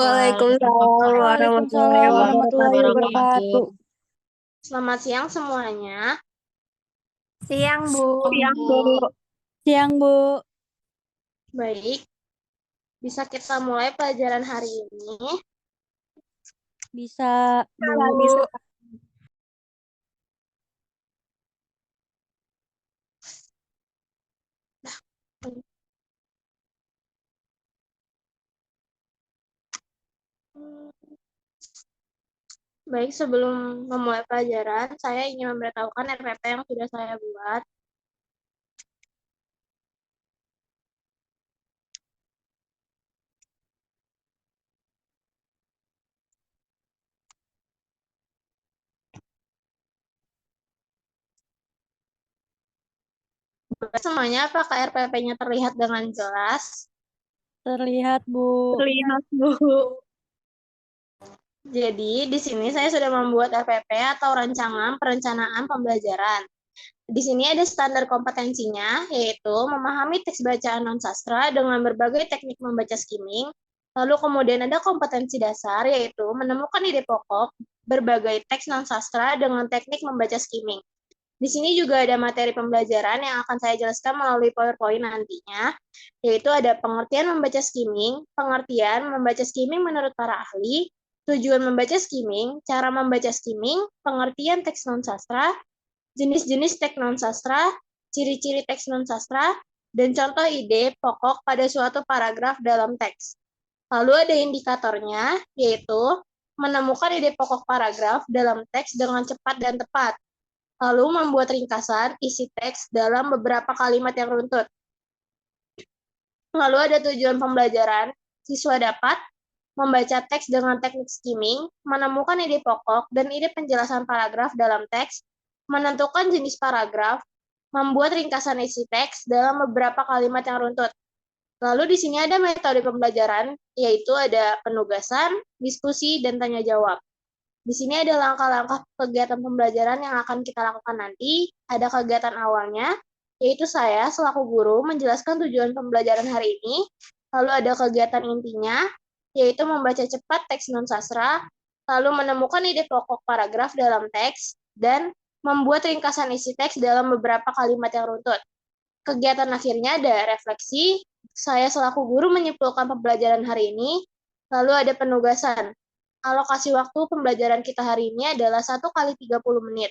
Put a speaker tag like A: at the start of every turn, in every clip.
A: Waalaikumsalam warahmatullahi
B: Waalaikumsalam warahmatullahi
A: wabarakatuh.
B: wabarakatuh.
C: Selamat siang semuanya.
A: Siang, Bu.
C: Siang, Bu.
B: Siang, Bu.
C: Baik, bisa kita mulai pelajaran hari ini.
B: Bisa, Bu.
A: Bisa.
C: Baik, sebelum memulai pelajaran, saya ingin memberitahukan RPP yang sudah saya buat. Semuanya, apakah RPP-nya terlihat dengan jelas?
B: Terlihat, Bu.
A: Terlihat, Bu.
C: Jadi, di sini saya sudah membuat RPP atau rancangan perencanaan pembelajaran. Di sini ada standar kompetensinya, yaitu memahami teks bacaan non-sastra dengan berbagai teknik membaca skimming. Lalu kemudian ada kompetensi dasar, yaitu menemukan ide pokok berbagai teks non-sastra dengan teknik membaca skimming. Di sini juga ada materi pembelajaran yang akan saya jelaskan melalui PowerPoint nantinya, yaitu ada pengertian membaca skimming, pengertian membaca skimming menurut para ahli, tujuan membaca skimming, cara membaca skimming, pengertian teks non-sastra, jenis-jenis teks non-sastra, ciri-ciri teks non-sastra, dan contoh ide pokok pada suatu paragraf dalam teks. Lalu ada indikatornya, yaitu menemukan ide pokok paragraf dalam teks dengan cepat dan tepat. Lalu membuat ringkasan isi teks dalam beberapa kalimat yang runtut. Lalu ada tujuan pembelajaran, siswa dapat membaca teks dengan teknik skimming, menemukan ide pokok dan ide penjelasan paragraf dalam teks, menentukan jenis paragraf, membuat ringkasan isi teks dalam beberapa kalimat yang runtut. Lalu di sini ada metode pembelajaran, yaitu ada penugasan, diskusi, dan tanya jawab. Di sini ada langkah-langkah kegiatan pembelajaran yang akan kita lakukan nanti. Ada kegiatan awalnya, yaitu saya selaku guru menjelaskan tujuan pembelajaran hari ini. Lalu ada kegiatan intinya, yaitu membaca cepat teks non-sastra, lalu menemukan ide pokok paragraf dalam teks, dan membuat ringkasan isi teks dalam beberapa kalimat yang runtut. Kegiatan akhirnya ada refleksi, saya selaku guru menyimpulkan pembelajaran hari ini, lalu ada penugasan. Alokasi waktu pembelajaran kita hari ini adalah 1 kali 30 menit.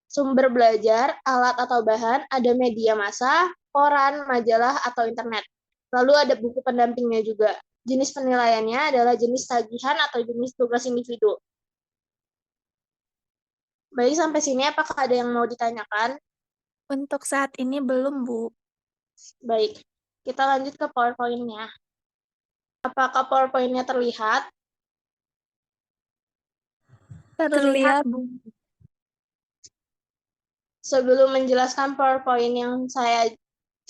C: Sumber belajar, alat atau bahan, ada media massa, koran, majalah, atau internet. Lalu ada buku pendampingnya juga. Jenis penilaiannya adalah jenis tagihan atau jenis tugas individu. Baik, sampai sini apakah ada yang mau ditanyakan?
A: Untuk saat ini belum, Bu.
C: Baik, kita lanjut ke PowerPoint-nya. Apakah PowerPoint-nya terlihat?
A: Terlihat, Bu.
C: Sebelum menjelaskan PowerPoint yang saya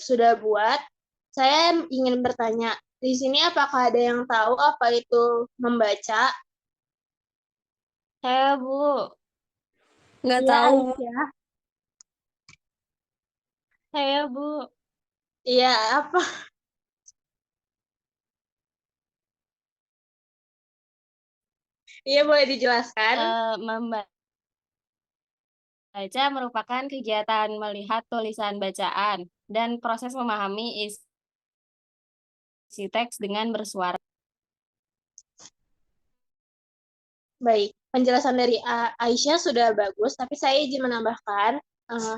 C: sudah buat, saya ingin bertanya, di sini apakah ada yang tahu apa itu membaca?
B: Saya, Bu.
A: Nggak
C: Iya,
A: tahu.
C: Aisyah.
B: Saya, Bu.
C: Iya, apa? Iya, boleh dijelaskan?
B: Membaca merupakan kegiatan melihat tulisan bacaan dan proses memahami isi teks dengan bersuara.
C: Baik, penjelasan dari Aisyah sudah bagus, tapi saya izin menambahkan,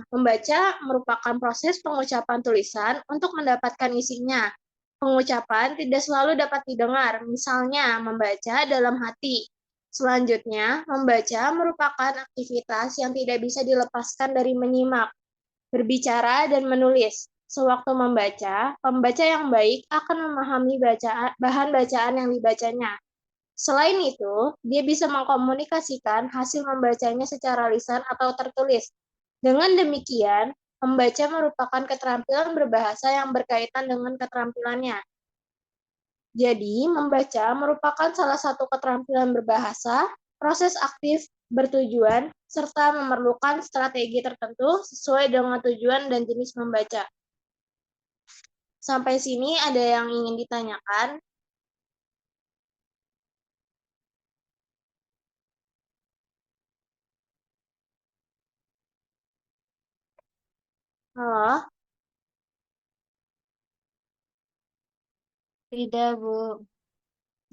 C: membaca merupakan proses pengucapan tulisan untuk mendapatkan isinya. Pengucapan tidak selalu dapat didengar, misalnya membaca dalam hati. Selanjutnya, membaca merupakan aktivitas yang tidak bisa dilepaskan dari menyimak, berbicara, dan menulis. Sewaktu membaca, pembaca yang baik akan memahami bahan bacaan yang dibacanya. Selain itu, dia bisa mengkomunikasikan hasil membacanya secara lisan atau tertulis. Dengan demikian, membaca merupakan keterampilan berbahasa yang berkaitan dengan keterampilannya. Jadi, membaca merupakan salah satu keterampilan berbahasa, proses aktif, bertujuan, serta memerlukan strategi tertentu sesuai dengan tujuan dan jenis membaca. Sampai sini ada yang ingin ditanyakan? Halo?
B: Tidak, Bu.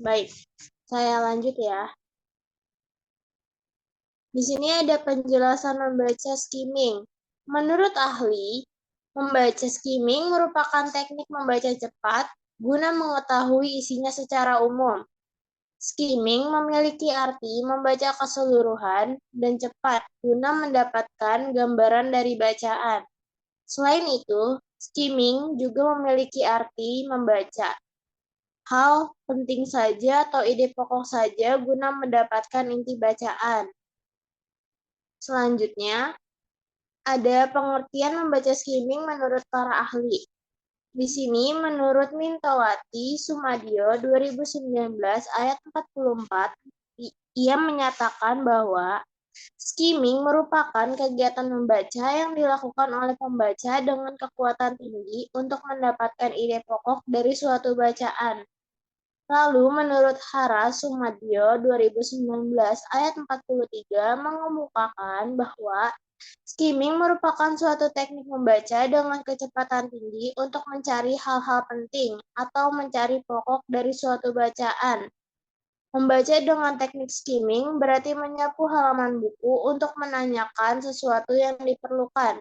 C: Baik, saya lanjut ya. Di sini ada penjelasan membaca skimming. Menurut ahli, membaca skimming merupakan teknik membaca cepat guna mengetahui isinya secara umum. Skimming memiliki arti membaca keseluruhan dan cepat guna mendapatkan gambaran dari bacaan. Selain itu, skimming juga memiliki arti membaca hal penting saja atau ide pokok saja guna mendapatkan inti bacaan. Selanjutnya, ada pengertian membaca skimming menurut para ahli. Di sini, menurut Mintowati Sumadio 2019 ayat 44, ia menyatakan bahwa skimming merupakan kegiatan membaca yang dilakukan oleh pembaca dengan kekuatan tinggi untuk mendapatkan ide pokok dari suatu bacaan. Lalu, menurut Hara Sumadio 2019 ayat 43 mengemukakan bahwa skimming merupakan suatu teknik membaca dengan kecepatan tinggi untuk mencari hal-hal penting atau mencari pokok dari suatu bacaan. Membaca dengan teknik skimming berarti menyapu halaman buku untuk menanyakan sesuatu yang diperlukan.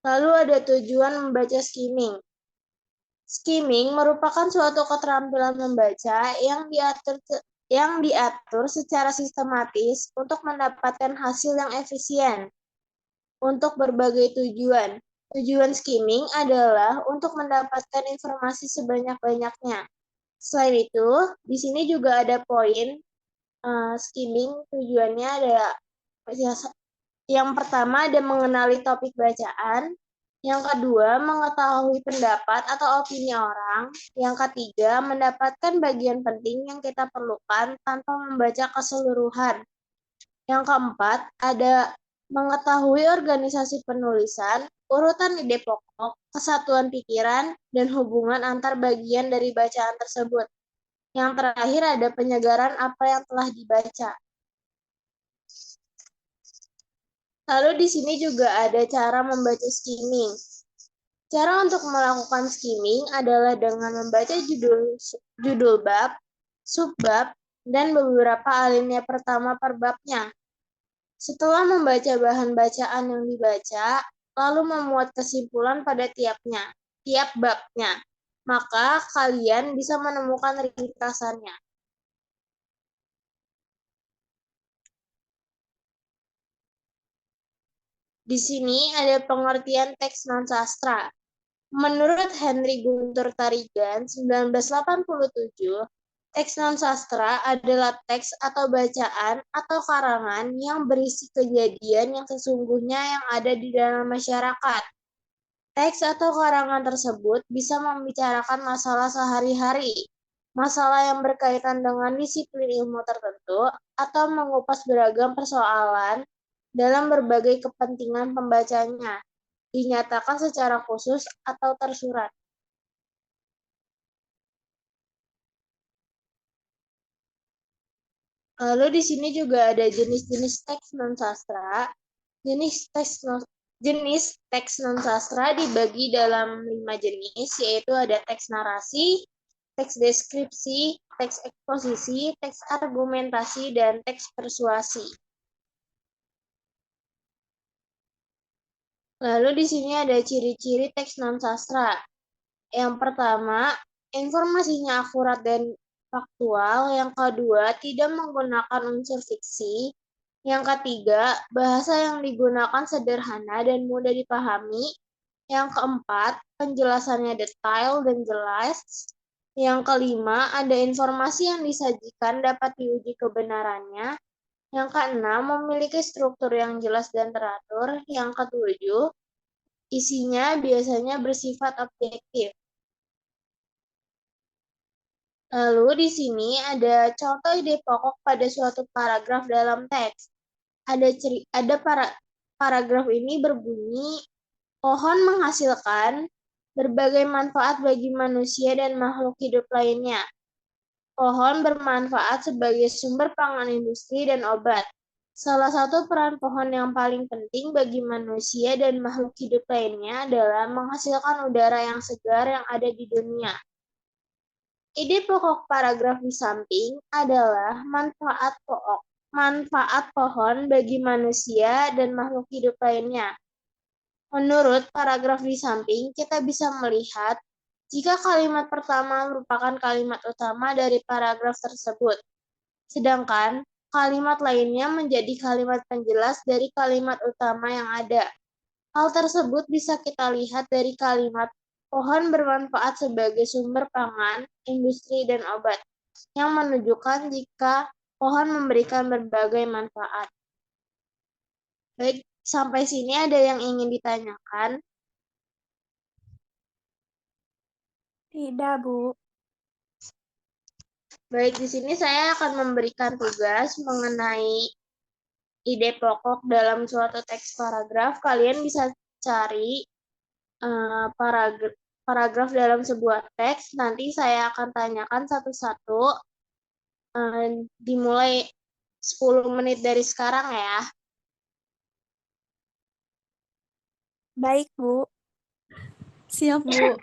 C: Lalu ada tujuan membaca skimming. Skimming merupakan suatu keterampilan membaca yang diatur secara sistematis untuk mendapatkan hasil yang efisien untuk berbagai tujuan. Tujuan skimming adalah untuk mendapatkan informasi sebanyak-banyaknya. Selain itu, di sini juga ada poin skimming tujuannya ada yang pertama ada mengenali topik bacaan, yang kedua mengetahui pendapat atau opini orang, yang ketiga mendapatkan bagian penting yang kita perlukan tanpa membaca keseluruhan. Yang keempat ada mengetahui organisasi penulisan, urutan ide pokok, kesatuan pikiran, dan hubungan antar bagian dari bacaan tersebut. Yang terakhir ada penyegaran apa yang telah dibaca. Lalu di sini juga ada cara membaca skimming. Cara untuk melakukan skimming adalah dengan membaca judul bab, subbab, dan beberapa alinea pertama per babnya. Setelah membaca bahan bacaan yang dibaca, lalu memuat kesimpulan pada tiap babnya, maka kalian bisa menemukan ringkasannya. Di sini ada pengertian teks non-sastra. Menurut Henry Guntur Tarigan, 1987, teks non-sastra adalah teks atau bacaan atau karangan yang berisi kejadian yang sesungguhnya yang ada di dalam masyarakat. Teks atau karangan tersebut bisa membicarakan masalah sehari-hari, masalah yang berkaitan dengan disiplin ilmu tertentu, atau mengupas beragam persoalan dalam berbagai kepentingan pembacanya, dinyatakan secara khusus atau tersurat. Lalu di sini juga ada jenis-jenis teks non-sastra. Jenis teks non-sastra dibagi dalam 5 jenis, yaitu ada teks narasi, teks deskripsi, teks eksposisi, teks argumentasi, dan teks persuasi. Lalu di sini ada ciri-ciri teks non-sastra. Yang pertama, informasinya akurat dan faktual. Yang kedua, tidak menggunakan unsur fiksi. Yang ketiga, bahasa yang digunakan sederhana dan mudah dipahami. Yang keempat, penjelasannya detail dan jelas. Yang kelima, ada informasi yang disajikan dapat diuji kebenarannya. Yang keenam, memiliki struktur yang jelas dan teratur. Yang ketujuh, isinya biasanya bersifat objektif. Lalu di sini ada contoh ide pokok pada suatu paragraf dalam teks. Paragraf ini berbunyi, pohon menghasilkan berbagai manfaat bagi manusia dan makhluk hidup lainnya. Pohon bermanfaat sebagai sumber pangan industri dan obat. Salah satu peran pohon yang paling penting bagi manusia dan makhluk hidup lainnya adalah menghasilkan udara yang segar yang ada di dunia. Ide pokok paragraf di samping adalah manfaat pohon bagi manusia dan makhluk hidup lainnya. Menurut paragraf di samping, kita bisa melihat jika kalimat pertama merupakan kalimat utama dari paragraf tersebut, sedangkan kalimat lainnya menjadi kalimat penjelas dari kalimat utama yang ada. Hal tersebut bisa kita lihat dari kalimat pohon bermanfaat sebagai sumber pangan, industri, dan obat, yang menunjukkan jika pohon memberikan berbagai manfaat. Baik, sampai sini ada yang ingin ditanyakan?
A: Tidak, Bu.
C: Baik, di sini saya akan memberikan tugas mengenai ide pokok dalam suatu teks paragraf. Kalian bisa cari paragraf dalam sebuah teks. Nanti saya akan tanyakan satu-satu. Dimulai 10 menit dari sekarang ya.
A: Baik, Bu.
B: Siap, Bu.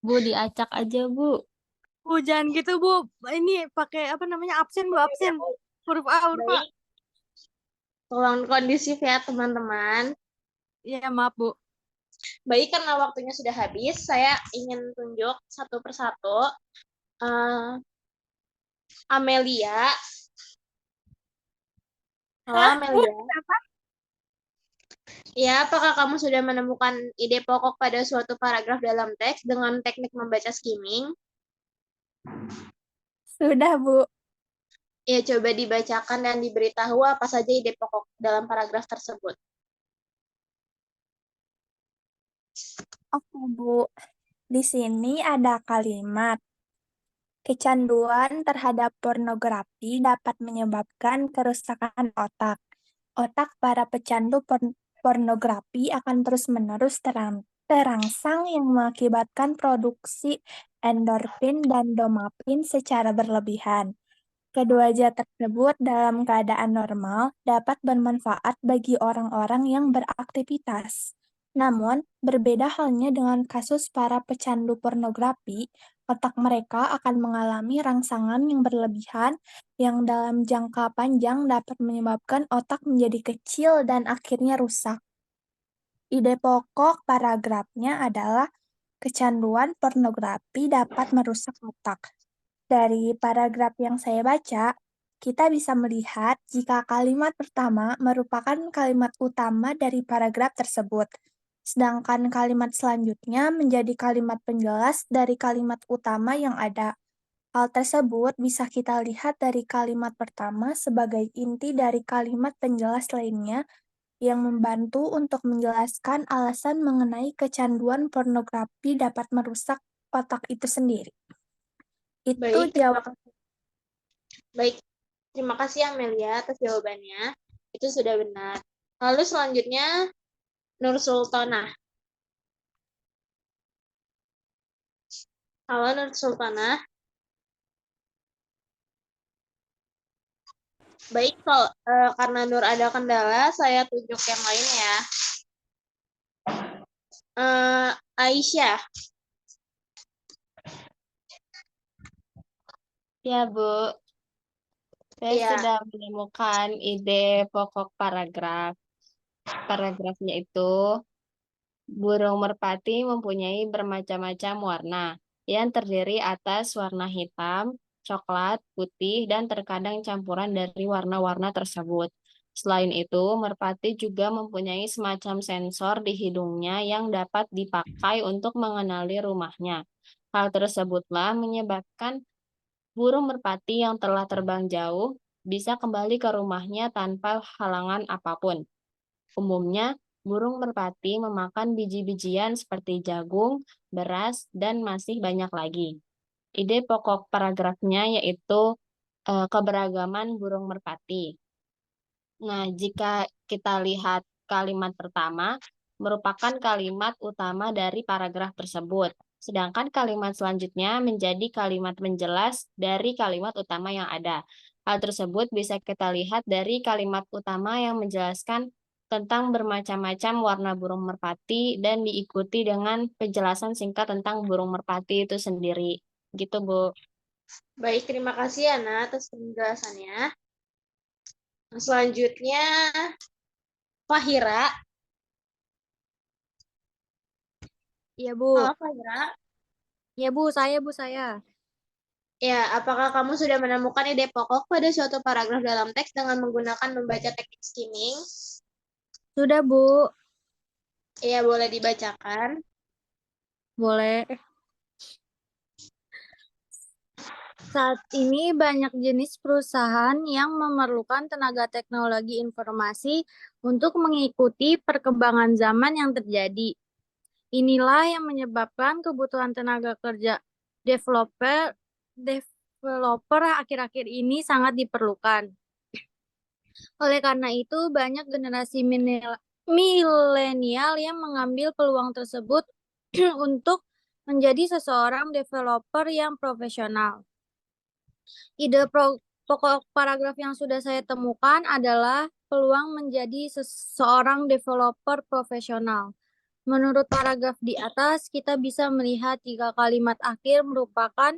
B: Bu, diacak aja, Bu.
A: Bu, jangan gitu, Bu. Ini pakai apa namanya? Absen, Bu, absen. Huruf A, huruf A.
C: Baik, tolong kondusif ya teman-teman.
A: Iya, maaf, Bu.
C: Baik, karena waktunya sudah habis, saya ingin tunjuk satu persatu. Eh, Amelia. Halo,
A: Hah, Bu?
C: Amelia.
A: Apa?
C: Ya, apakah kamu sudah menemukan ide pokok pada suatu paragraf dalam teks dengan teknik membaca skimming?
A: Sudah, Bu.
C: Ya, coba dibacakan dan diberitahu apa saja ide pokok dalam paragraf tersebut.
A: Oke, Bu. Di sini ada kalimat. Kecanduan terhadap pornografi dapat menyebabkan kerusakan otak. Otak para pecandu pornografi akan terus-menerus terangsang yang mengakibatkan produksi endorfin dan dopamin secara berlebihan. Kedua zat tersebut dalam keadaan normal dapat bermanfaat bagi orang-orang yang beraktivitas. Namun, berbeda halnya dengan kasus para pecandu pornografi, otak mereka akan mengalami rangsangan yang berlebihan yang dalam jangka panjang dapat menyebabkan otak menjadi kecil dan akhirnya rusak. Ide pokok paragrafnya adalah kecanduan pornografi dapat merusak otak. Dari paragraf yang saya baca, kita bisa melihat jika kalimat pertama merupakan kalimat utama dari paragraf tersebut, sedangkan kalimat selanjutnya menjadi kalimat penjelas dari kalimat utama yang ada. Hal tersebut bisa kita lihat dari kalimat pertama sebagai inti dari kalimat penjelas lainnya yang membantu untuk menjelaskan alasan mengenai kecanduan pornografi dapat merusak otak itu sendiri. Itu
C: Baik, terima
A: jawab.
C: kasih. Baik, terima kasih Amelia atas jawabannya. Itu sudah benar. Lalu selanjutnya Nur Sultanah. Halo Nur Sultanah. Baik, kalau karena Nur ada kendala, saya tunjuk yang lain ya. Aisyah.
B: Ya, Bu. Saya
C: Ya,
B: sudah menemukan ide pokok paragraf. Paragrafnya itu, burung merpati mempunyai bermacam-macam warna yang terdiri atas warna hitam, coklat, putih, dan terkadang campuran dari warna-warna tersebut. Selain itu, merpati juga mempunyai semacam sensor di hidungnya yang dapat dipakai untuk mengenali rumahnya. Hal tersebutlah menyebabkan burung merpati yang telah terbang jauh bisa kembali ke rumahnya tanpa halangan apapun. Umumnya, burung merpati memakan biji-bijian seperti jagung, beras, dan masih banyak lagi. Ide pokok paragrafnya yaitu keberagaman burung merpati. Nah, jika kita lihat kalimat pertama, merupakan kalimat utama dari paragraf tersebut. Sedangkan kalimat selanjutnya menjadi kalimat menjelas dari kalimat utama yang ada. Hal tersebut bisa kita lihat dari kalimat utama yang menjelaskan tentang bermacam-macam warna burung merpati dan diikuti dengan penjelasan singkat tentang burung merpati itu sendiri. Gitu, Bu.
C: baik, terima kasih Ana atas penjelasannya. Selanjutnya Fahira.
A: Iya, Bu.
C: Halo Fahira.
A: Ya, Bu, saya.
C: Ya, apakah kamu sudah menemukan ide pokok pada suatu paragraf dalam teks dengan menggunakan membaca teknik skimming?
A: Sudah, Bu.
C: Ya, boleh dibacakan.
A: Boleh. Saat ini banyak jenis perusahaan yang memerlukan tenaga teknologi informasi untuk mengikuti perkembangan zaman yang terjadi. Inilah yang menyebabkan kebutuhan tenaga kerja developer akhir-akhir ini sangat diperlukan. Oleh karena itu, banyak generasi milenial yang mengambil peluang tersebut untuk menjadi seseorang developer yang profesional. Ide pokok paragraf yang sudah saya temukan adalah peluang menjadi seorang developer profesional.
D: Menurut paragraf di atas, kita bisa melihat jika kalimat akhir merupakan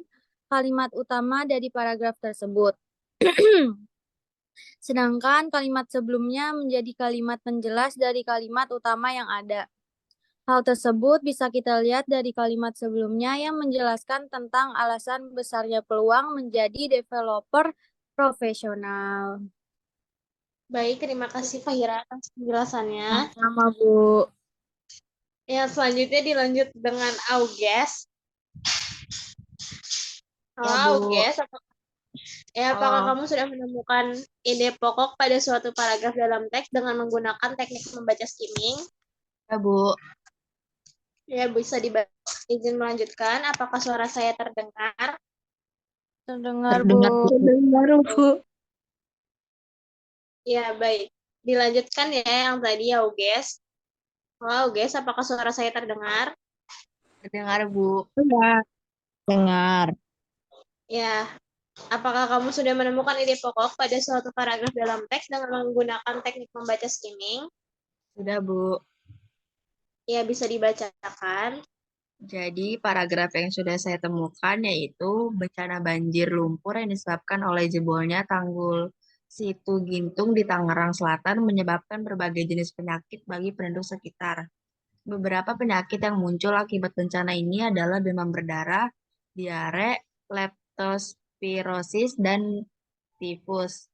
D: kalimat utama dari paragraf tersebut. Sedangkan kalimat sebelumnya menjadi kalimat penjelas dari kalimat utama yang ada. Hal tersebut bisa kita lihat dari kalimat sebelumnya yang menjelaskan tentang alasan besarnya peluang menjadi developer profesional.
C: Baik, terima kasih Fahira atas penjelasannya.
D: Sama, Bu.
C: Yang selanjutnya dilanjut dengan Auges. Halo
B: Ya, Bu.
C: Auges, apakah
B: Halo.
C: kamu sudah menemukan ide pokok pada suatu paragraf dalam teks dengan menggunakan teknik membaca skimming?
B: Ya, Bu.
C: Ya, bisa izin melanjutkan. Apakah suara saya terdengar?
D: Terdengar,
B: Terdengar,
D: Bu.
A: Terdengar, Bu.
C: Ya, baik. Dilanjutkan ya yang tadi Auges. Halo Auges, apakah suara saya terdengar?
B: Terdengar, Bu.
A: Ya.
B: Dengar.
C: Ya, apakah kamu sudah menemukan ide pokok pada suatu paragraf dalam teks dengan menggunakan teknik membaca skimming?
B: Sudah, Bu.
C: Ya, bisa dibacakan.
B: Jadi, paragraf yang sudah saya temukan yaitu bencana banjir lumpur yang disebabkan oleh jebolnya tanggul Situ Gintung di Tangerang Selatan menyebabkan berbagai jenis penyakit bagi penduduk sekitar. Beberapa penyakit yang muncul akibat bencana ini adalah demam berdarah, diare, leptospirosis, dan tifus.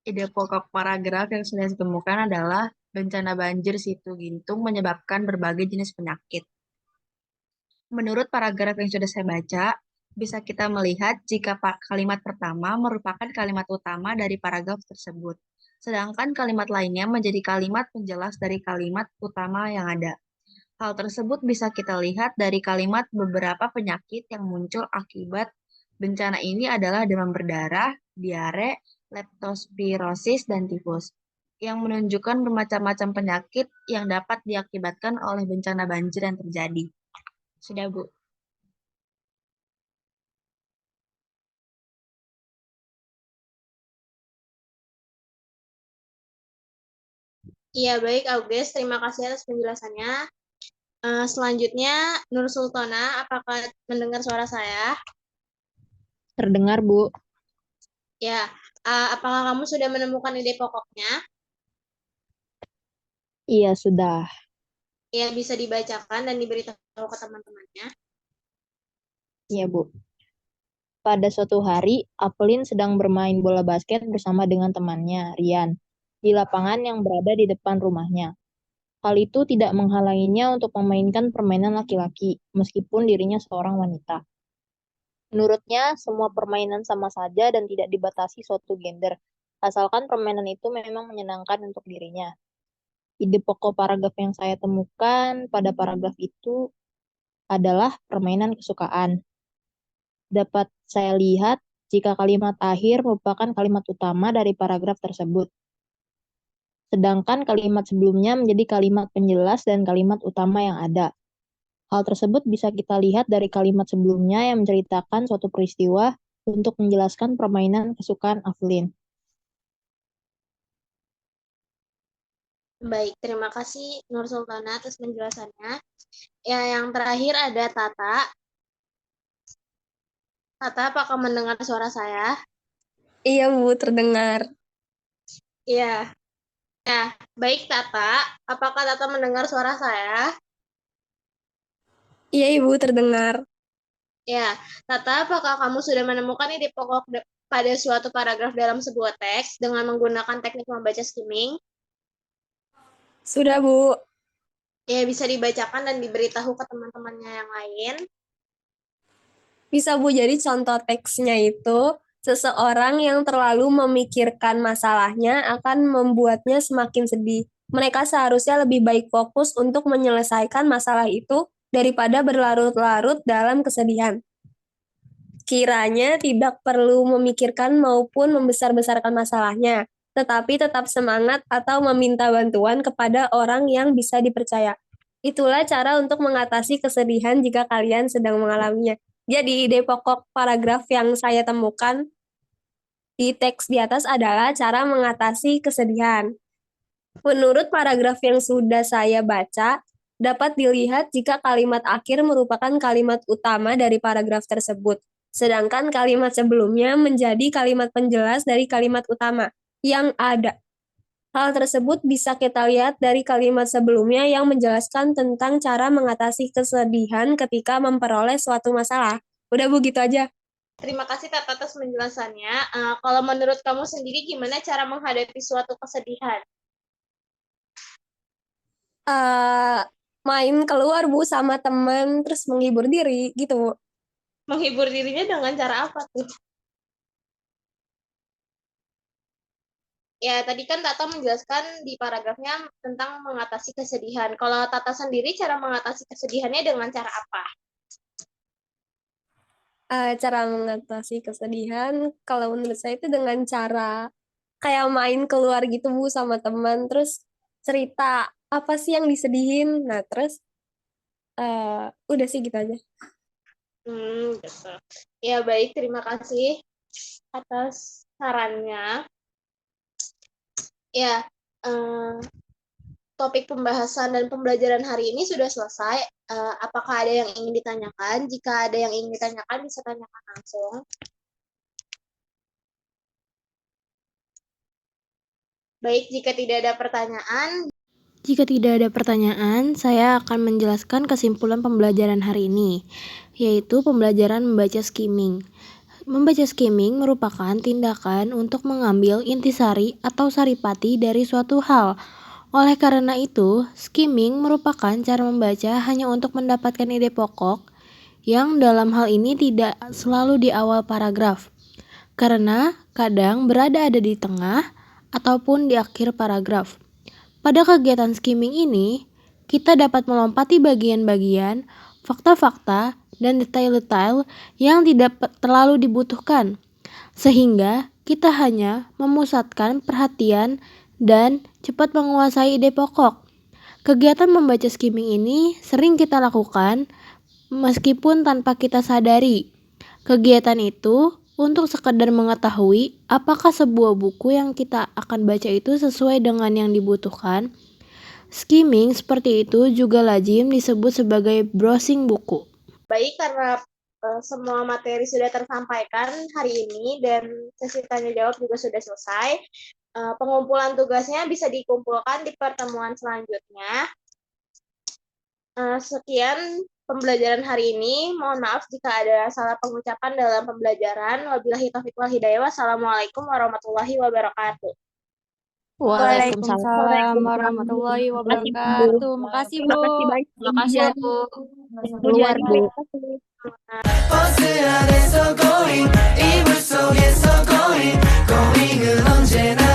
B: Ide pokok paragraf yang sudah ditemukan adalah bencana banjir Situ Gintung menyebabkan berbagai jenis penyakit. Menurut paragraf yang sudah saya baca, bisa kita melihat jika kalimat pertama merupakan kalimat utama dari paragraf tersebut, sedangkan kalimat lainnya menjadi kalimat penjelas dari kalimat utama yang ada. Hal tersebut bisa kita lihat dari kalimat beberapa penyakit yang muncul akibat bencana ini adalah demam berdarah, diare, leptospirosis, dan tifus, yang menunjukkan bermacam-macam penyakit yang dapat diakibatkan oleh bencana banjir yang terjadi. Sudah, Bu.
C: Iya, baik Auges. Terima kasih atas penjelasannya. Selanjutnya, Nur Sultana, apakah mendengar suara saya?
B: Terdengar, Bu.
C: Ya, apakah kamu sudah menemukan ide pokoknya?
B: Iya, sudah.
C: Ya, bisa dibacakan dan diberitahu ke teman-temannya.
B: Iya, Bu. Pada suatu hari, Apelin sedang bermain bola basket bersama dengan temannya, Rian, di lapangan yang berada di depan rumahnya. Hal itu tidak menghalanginya untuk memainkan permainan laki-laki, meskipun dirinya seorang wanita. Menurutnya, semua permainan sama saja dan tidak dibatasi suatu gender, asalkan permainan itu memang menyenangkan untuk dirinya. Ide pokok paragraf yang saya temukan pada paragraf itu adalah permainan kesukaan. Dapat saya lihat jika kalimat akhir merupakan kalimat utama dari paragraf tersebut. Sedangkan kalimat sebelumnya menjadi kalimat penjelas dan kalimat utama yang ada. Hal tersebut bisa kita lihat dari kalimat sebelumnya yang menceritakan suatu peristiwa untuk menjelaskan permainan kesukaan Avelin.
C: Baik, terima kasih Nur Sultana atas penjelasannya. Ya, yang terakhir ada Tata. Tata, apakah mendengar suara saya?
A: Iya, Bu, terdengar.
C: Iya. Ya, baik Tata. Apakah Tata mendengar suara saya?
A: Iya, Ibu, terdengar.
C: Ya, Tata, apakah kamu sudah menemukan ide pokok pada suatu paragraf dalam sebuah teks dengan menggunakan teknik membaca skimming?
A: Sudah, Bu.
C: Ya, bisa dibacakan dan diberitahu ke teman-temannya yang lain.
A: Bisa, Bu, jadi contoh teksnya itu seseorang yang terlalu memikirkan masalahnya akan membuatnya semakin sedih. Mereka seharusnya lebih baik fokus untuk menyelesaikan masalah itu daripada berlarut-larut dalam kesedihan. Kiranya tidak perlu memikirkan maupun membesar-besarkan masalahnya, tetapi tetap semangat atau meminta bantuan kepada orang yang bisa dipercaya. Itulah cara untuk mengatasi kesedihan jika kalian sedang mengalaminya. Jadi, ide pokok paragraf yang saya temukan di teks di atas adalah cara mengatasi kesedihan. Menurut paragraf yang sudah saya baca,
E: dapat dilihat jika kalimat akhir merupakan kalimat utama dari paragraf tersebut, sedangkan kalimat sebelumnya menjadi kalimat penjelas dari kalimat utama yang ada. Hal tersebut bisa kita lihat dari kalimat sebelumnya yang menjelaskan tentang cara mengatasi kesedihan ketika memperoleh suatu masalah. Udah Bu, gitu aja.
C: Terima kasih Tata atas penjelasannya. Kalau menurut kamu sendiri gimana cara menghadapi suatu kesedihan?
E: Main keluar Bu sama temen, terus menghibur diri gitu Bu.
C: Menghibur dirinya dengan cara apa tuh? Ya, tadi kan Tata menjelaskan di paragrafnya tentang mengatasi kesedihan. Kalau Tata sendiri cara mengatasi kesedihannya dengan cara apa?
E: Cara mengatasi kesedihan, kalau menurut saya itu dengan cara kayak main keluar gitu Bu sama teman, terus cerita apa sih yang disedihin. Nah, terus udah sih gitu aja.
C: Gitu. Ya, baik. Terima kasih atas sarannya. Ya, topik pembahasan dan pembelajaran hari ini sudah selesai. Apakah ada yang ingin ditanyakan? Jika ada yang ingin ditanyakan, bisa tanyakan langsung. Baik, jika tidak ada pertanyaan,
D: Jika tidak ada pertanyaan, saya akan menjelaskan kesimpulan pembelajaran hari ini, yaitu pembelajaran membaca skimming. Membaca skimming merupakan tindakan untuk mengambil intisari atau saripati dari suatu hal. Oleh karena itu, skimming merupakan cara membaca hanya untuk mendapatkan ide pokok, yang dalam hal ini tidak selalu di awal paragraf, karena kadang berada di tengah ataupun di akhir paragraf. Pada kegiatan skimming ini, kita dapat melompati bagian-bagian, fakta-fakta, dan detail-detail yang tidak terlalu dibutuhkan, sehingga kita hanya memusatkan perhatian dan cepat menguasai ide pokok. Kegiatan membaca skimming ini sering kita lakukan meskipun tanpa kita sadari. Kegiatan itu untuk sekedar mengetahui apakah sebuah buku yang kita akan baca itu sesuai dengan yang dibutuhkan. Skimming seperti itu juga lazim disebut sebagai browsing buku.
C: baik karena semua materi sudah tersampaikan hari ini dan sesi tanya jawab juga sudah selesai. Pengumpulan tugasnya bisa dikumpulkan di pertemuan selanjutnya. Sekian pembelajaran hari ini. Mohon maaf jika ada salah pengucapan dalam pembelajaran. Wabillahi taufiq wal hidayah. Wassalamualaikum warahmatullahi wabarakatuh.
D: Waalaikumsalam warahmatullahi wabarakatuh. Makasih Bu.
B: Makasih ya, Bu.
C: Keluar, Bu.
F: 버스 안에서 going 이불 속에서 going going은 언제나